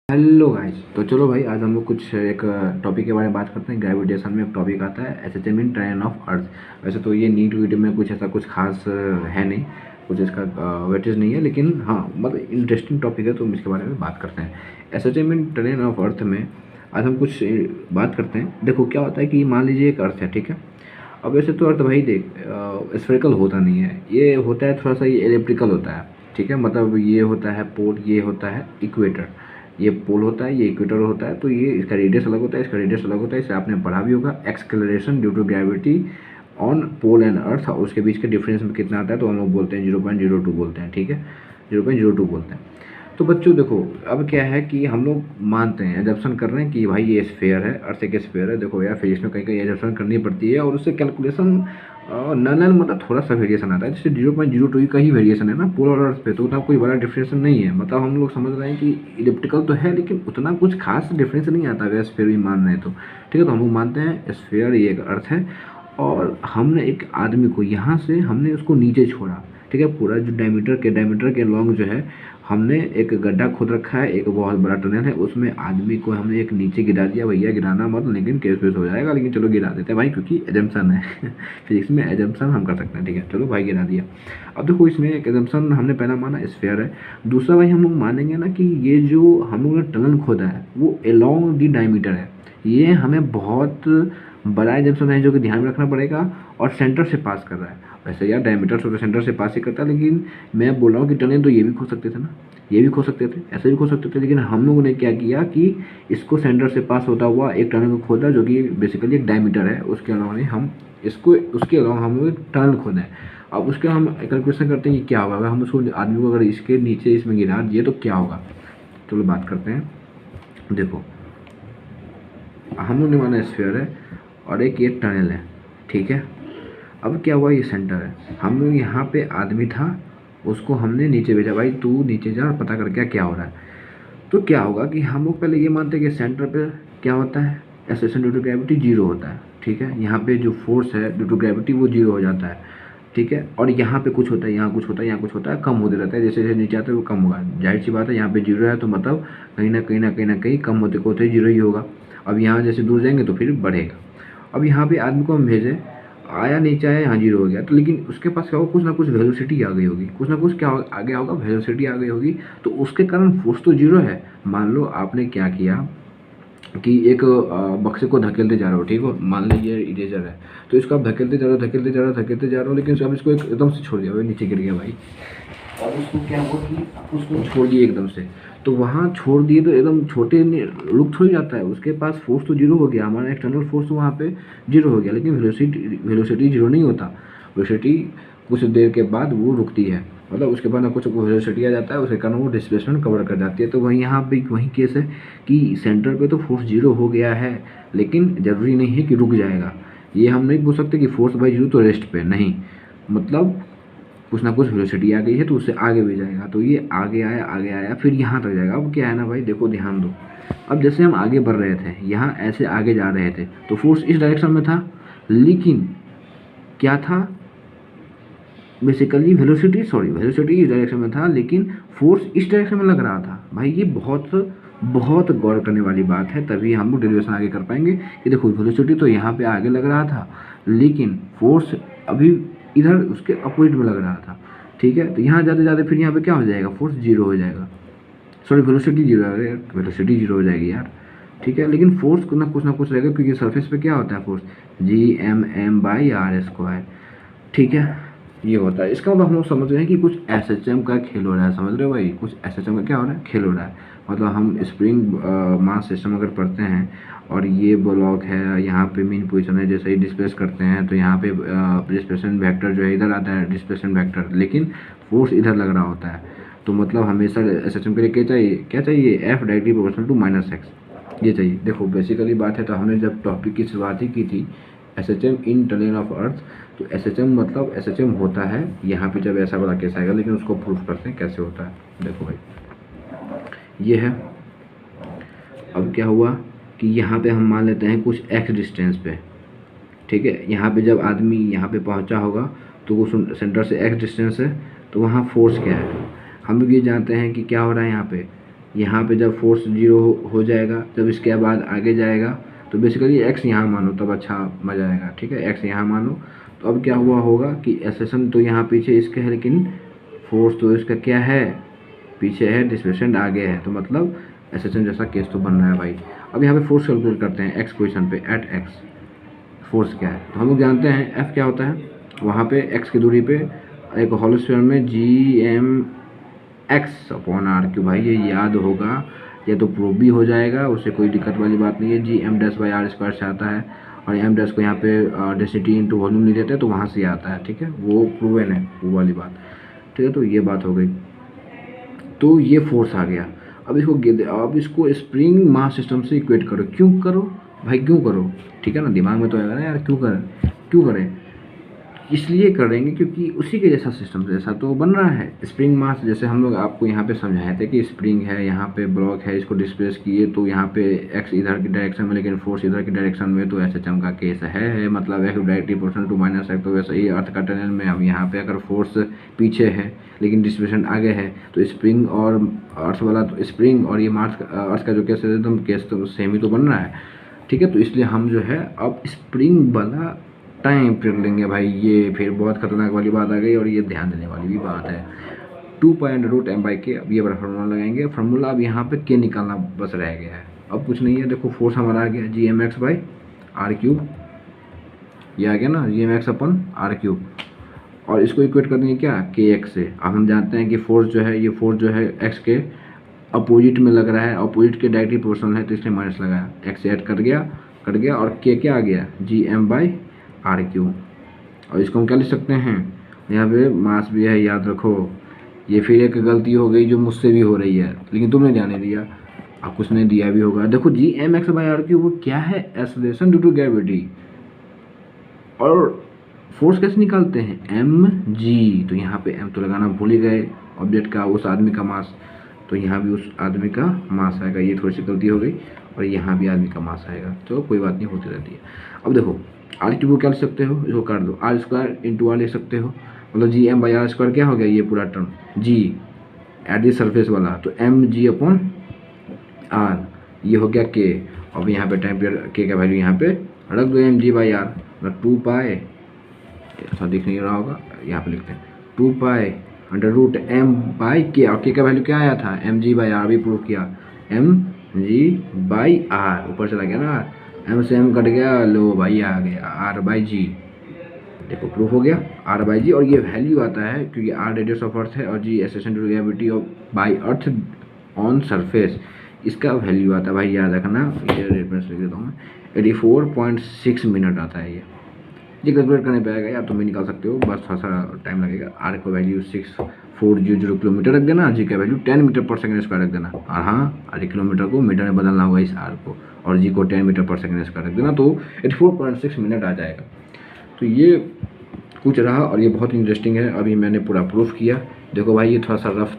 Hello guys. तो चलो भाई, आज हम लोग कुछ एक टॉपिक के बारे में बात करते हैं। ग्रेविटेशन में एक टॉपिक आता है, SHM in train of earth. वैसे तो ये नीट वीट में कुछ ऐसा कुछ खास है नहीं, कुछ इसका वेटेज नहीं है, लेकिन हाँ मतलब इंटरेस्टिंग टॉपिक है तो हम इसके बारे में बात करते हैं। SHM in train of earth में आज हम कुछ बात करते हैं। देखो क्या होता है कि मान लीजिए एक अर्थ है, ठीक है। अब वैसे तो अर्थ भाई देख स्फेरिकल होता नहीं है, ये होता है थोड़ा सा, ये एलिप्टिकल होता है, ठीक है। मतलब ये होता है पोल, ये होता है इक्वेटर। ये पोल होता है, ये इक्वेटर होता है। तो ये इसका रेडियस अलग होता है, इसका रेडियस अलग होता है। इसे आपने पढ़ा भी होगा, acceleration due to gravity on pole and earth, और उसके बीच के डिफरेंस में कितना आता है तो हम लोग बोलते हैं 0.02 बोलते हैं, ठीक है। 0.02 बोलते हैं। तो बच्चों देखो, अब क्या है कि हम लोग मानते हैं, एजप्शन कर रहे हैं कि भाई ये स्फेयर है, अर्थ एक स्फेयर है। देखो यार, फिजिक्स में कहीं कहीं एजप्शन करनी पड़ती है, और उससे कैलकुलेशन नन मतलब थोड़ा सा वेरिएशन आता है। जैसे 0.02 का ही वेरिएशन है ना पोल और अर्थ पे, तो उतना कोई बड़ा डिफरेंस नहीं है। मतलब हम लोग समझ रहे हैं कि इलिप्टिकल तो है, लेकिन उतना कुछ खास डिफरेंस नहीं आता अगर स्फेयर भी मान रहे हैं तो, ठीक है। तो हम लोग मानते हैं स्फेयर ये एक अर्थ है, और हमने एक आदमी को यहाँ से हमने उसको नीचे छोड़ा, ठीक है। पूरा जो डायमीटर के लॉन्ग जो है, हमने एक गड्ढा खोद रखा है, एक बहुत बड़ा टनल है, उसमें आदमी को हमने एक नीचे गिरा दिया। भैया गिराना मत, लेकिन केस वेस हो जाएगा, लेकिन चलो गिरा देते हैं भाई, क्योंकि एजम्पशन है फिजिक्स में एजम्पशन हम कर सकते हैं, ठीक है। चलो भाई गिरा दिया। अब देखो इसमें एक एजम्पशन हमने पहला माना स्फेयर है। दूसरा भाई हम लोग मानेंगे ना कि ये जो हम लोग ने टनल खोदा है वो अलोंग दी डायमीटर है। ये हमें बहुत बड़ा एजम्पशन है जो कि ध्यान में रखना पड़ेगा, और सेंटर से पास कर रहा है। वैसे यार डायमीटर तो सेंटर से पास ही करता है, लेकिन मैं बोल रहा हूँ कि टनल तो ये भी खो सकते थे ना, ये भी खो सकते थे, ऐसे भी खो सकते थे। लेकिन हम लोगों ने क्या किया कि इसको सेंटर से पास होता हुआ एक टनल को खोदा, जो कि बेसिकली एक डायमीटर है। उसके अलावा हम इसको, उसके अलावा हम लोग एक टनल खोदा है। अब उसके हम कैलकुलेशन करते हैं कि क्या होगा अगर हम उसको आदमी को अगर इसके नीचे इसमें गिरा दिए तो क्या होगा। चलो बात करते हैं। देखो हम लोग ने माना स्फीयर है और एक ये टनल है, ठीक है। अब क्या हुआ, ये सेंटर है। हम लोग यहाँ पे आदमी था, उसको हमने नीचे भेजा, भाई तू नीचे जा और पता कर क्या हो रहा है। तो क्या होगा कि हम लोग पहले ये मानते हैं कि सेंटर पे क्या होता है, acceleration due to gravity zero होता है, ठीक है। यहाँ पे जो फोर्स है ड्यू टू ग्रेविटी वो जीरो हो जाता है, ठीक है। और यहाँ पे कुछ होता है, यहाँ कुछ होता है, यहाँ कुछ होता है, कम होते रहता है। जैसे जैसे नीचे आते हैं वो कम होगा, जाहिर सी बात है। यहाँ पे जीरो है तो मतलब कहीं ना कहीं कम होते जीरो ही होगा। अब यहाँ जैसे दूर जाएंगे तो फिर बढ़ेगा। अब यहाँ पे आदमी को हम भेजें, आया नीचे आया, यहाँ जीरो हो गया, तो लेकिन उसके पास क्या होगा, कुछ ना कुछ वेलोसिटी आ गई होगी, कुछ ना कुछ क्या आ गया होगा, वेलोसिटी आ गई होगी। तो उसके कारण फोर्स तो जीरो है। मान लो आपने क्या किया कि एक बक्से को धकेलते जा रहे हो, ठीक हो, मान लीजिए इरेजर है, तो इसको आप धकेलते जा रहे हो, धकेलते जा रहे हो, लेकिन अब इसको एकदम से छोड़ दिया, भाई नीचे गिर गया भाई। और उसको क्या हुआ कि आप उसको छोड़ दिए एकदम से, तो वहाँ छोड़ दिए तो एकदम छोटे रुक थोड़ी जाता है, उसके पास फोर्स तो जीरो हो गया, हमारा एक्सटर्नल फोर्स तो वहाँ पे जीरो हो गया, लेकिन वेलोसिटी जीरो नहीं होता। वेलोसिटी कुछ देर के बाद वो रुकती है, मतलब उसके बाद ना कुछ वेलोसिटी आ जाता है, उसके कारण वो डिस्प्लेसमेंट कवर कर जाती है। तो वहीं यहाँ पे वही केस है कि सेंटर पे तो फोर्स जीरो हो गया है, लेकिन ज़रूरी नहीं है कि रुक जाएगा। ये हम नहीं बोल सकते कि फोर्स बाई जीरो तो रेस्ट पे नहीं, मतलब कुछ ना कुछ वेलोसिटी आ गई है तो उससे आगे भी जाएगा। तो ये आगे आया फिर यहाँ तक जाएगा। अब क्या है ना भाई, देखो ध्यान दो। अब जैसे हम आगे बढ़ रहे थे, यहाँ ऐसे आगे जा रहे थे, तो फोर्स इस डायरेक्शन में था, लेकिन क्या था, बेसिकली वेलोसिटी इस डायरेक्शन में था, लेकिन फोर्स इस डायरेक्शन में लग रहा था। भाई ये बहुत बहुत गौर करने वाली बात है, तभी हम लोग डेरिवेशन आगे कर पाएंगे कि देखो वेलोसिटी तो यहाँ पे आगे लग रहा था, लेकिन फोर्स अभी इधर उसके अपोजिट में लग रहा था, ठीक है। तो यहाँ जाते जाते फिर यहाँ पे क्या हो जाएगा, फोर्स जीरो हो जाएगा, सॉरी वेलोसिटी जीरो है यार, वेलोसिटी जीरो हो जाएगी यार, ठीक है। लेकिन फोर्स कुछ ना कुछ रहेगा, क्योंकि सरफेस पे क्या होता है फोर्स, Gm/r², ठीक है। ये होता है, इसका मतलब हम लोग समझ रहे हैं कि कुछ एसएचएम का खेल हो रहा है, समझ रहे हो भाई, कुछ एसएचएम का क्या हो रहा है, खेल हो रहा है। मतलब हम स्प्रिंग मास सिस्टम अगर पढ़ते हैं, और ये ब्लॉक है, यहाँ पे मेन पोजीशन है, जैसे ही डिस्प्लेस करते हैं तो यहाँ पे डिस्प्लेसमेंट वेक्टर जो है इधर आता है, डिस्प्लेसमेंट वेक्टर, लेकिन फोर्स इधर लग रहा होता है। तो मतलब हमेशा एसएचएम के लिए क्या चाहिए, F directly proportional to -x, ये चाहिए। देखो बेसिकली बात है, तो हमने जब टॉपिक की शुरुआत ही की थी SHM in turn of earth, तो एसएचएम मतलब एसएचएम होता है यहाँ पे जब ऐसा बड़ा केस आएगा, लेकिन उसको प्रूफ करते हैं कैसे होता है। देखो भाई ये है। अब क्या हुआ कि यहाँ पे हम मान लेते हैं कुछ एक्स डिस्टेंस पे, ठीक है। यहाँ पे जब आदमी यहाँ पे पहुँचा होगा तो वो सेंटर से एक्स डिस्टेंस है, तो वहाँ फोर्स क्या है, हम लोग ये जानते हैं कि क्या हो रहा है यहाँ पे, यहाँ पे जब फोर्स 0 हो जाएगा, जब इसके बाद आगे जाएगा तो बेसिकली x यहाँ मानो तब अच्छा मज़ा आएगा, ठीक है। x यहाँ मानो तो अब क्या हुआ होगा कि एक्सेलरेशन तो यहाँ पीछे इसके है, लेकिन फोर्स तो इसका क्या है, पीछे है, डिस्प्लेसमेंट आगे है, तो मतलब एक्सेलरेशन जैसा केस तो बन रहा है भाई। अब यहाँ पे फोर्स कैलकुलेट करते हैं x पोजीशन पे, एट x फोर्स क्या है, तो हम लोग जानते हैं F क्या होता है, वहाँ पे x की दूरी पे एक होल स्क्वायर में gmx/r/, भाई ये याद होगा, ये तो प्रूव भी हो जाएगा, उससे कोई दिक्कत वाली बात नहीं है। gm'/r² से आता है, और m डैश को यहाँ पे डेंसिटी इंटू वॉल्यूम नहीं देते तो वहाँ से आता है, ठीक है, वो प्रूवन है वो वाली बात, ठीक है। तो ये बात हो गई, तो ये फोर्स आ गया। अब इसको स्प्रिंग मास सिस्टम से इक्वेट करो। क्यों करो भाई, क्यों करो, ठीक है ना, दिमाग में तो आएगा ना यार, क्यों करें, इसलिए करेंगे क्योंकि उसी के जैसा सिस्टम जैसा तो बन रहा है। स्प्रिंग मास, जैसे हम लोग आपको यहाँ पे समझाए थे कि स्प्रिंग है, यहाँ पे ब्लॉक है, इसको डिस्प्लेस किए तो यहाँ पे x इधर की डायरेक्शन में, लेकिन फोर्स इधर की डायरेक्शन में, तो एसएचएम का केस है, मतलब x directly proportional to minus x। तो वैसे ही अर्थ का टनल में अब यहाँ पे अगर फोर्स पीछे है लेकिन डिस्प्लेसमेंट आगे है, तो स्प्रिंग और अर्थ वाला, तो स्प्रिंग और ये मास अर्थ का जो केस है एकदम केस तो सेम ही तो बन रहा है, ठीक है। तो इसलिए हम जो है अब स्प्रिंग वाला टाइम पीरियड लेंगे भाई, ये फिर बहुत खतरनाक वाली बात आ गई, और ये ध्यान देने वाली भी बात है। 2.√m/k, अब ये बड़ा फार्मूला लगाएंगे, फार्मूला अब यहाँ पे k निकालना बस रह गया है, अब कुछ नहीं है। देखो फोर्स हमारा आ गया gmx/r³, ये आ गया ना, gmx/r³, और इसको इक्वेट कर देंगे क्या, kx से। अब हम जानते हैं कि फोर्स जो है, ये फोर्स जो है x के अपोजिट में लग रहा है, अपोजिट के डायरेक्टली प्रोपोर्शनल है, तो इसलिए माइनस लगाया, x से ऐड कट गया, और k क्या आ गया, gm/r³। और इसको हम क्या लिख सकते हैं, यहाँ पे मास भी है, याद रखो। ये फिर एक गलती हो गई जो मुझसे भी हो रही है, लेकिन तुमने ध्यान नहीं दिया, अब कुछ नहीं दिया भी होगा। देखो gmx/r³ वो क्या है, एक्सेलरेशन ड्यू टू ग्रेविटी। और फोर्स कैसे निकालते हैं, mg, तो यहाँ पे m तो लगाना भूल ही गए, ऑब्जेक्ट का, उस आदमी का मास, तो यहाँ भी उस आदमी का मास आएगा, ये थोड़ी सी गलती हो गई, और यहाँ भी आदमी का मास आएगा, तो कोई बात नहीं, होती रहती है। अब देखो r³ को क्या लिख सकते हो, इसको कर दो, r² r लिख सकते हो, मतलब gm/r² क्या हो गया, ये पूरा term g at the surface वाला, तो mg/r, ये हो गया k। अब यहाँ पे टाइम पीरियड k का वैल्यू यहाँ पे रख दो, mg/r, मतलब 2π, ऐसा दिख नहीं रहा होगा, यहाँ पे लिखते हैं 2π√m/k, और k का वैल्यू क्या आया था, mg/r, भी प्रूव किया, mg/r, ऊपर चला गया ना, m से m कट गया, लो भाई आ गया r/g, देखो प्रूफ हो गया r/g। और ये वैल्यू आता है क्योंकि r रेडियस ऑफ अर्थ है और g acceleration due to gravity of by earth on surface, इसका वैल्यू आता है भाई, याद रखना, ये रेफरेंस लिख देता हूँ मैं, 84.6 मिनट आता है। ये कैलकुलेट करने पे आएगा यार, तुम भी निकाल सकते हो, बस थोड़ा सा टाइम लगेगा। r का वैल्यू 6400 किलोमीटर रख देना, g का वैल्यू 10 मीटर पर सेकंड स्क्वायर रख देना, और हाँ आधे किलोमीटर को मीटर में बदलना होगा इस r को, और g को 10 मीटर पर सेकंड स्क्वायर रख देना, तो 84.6 मिनट आ जाएगा। तो ये कुछ रहा, और ये बहुत इंटरेस्टिंग है, अभी मैंने पूरा प्रूफ किया। देखो भाई ये थोड़ा सा रफ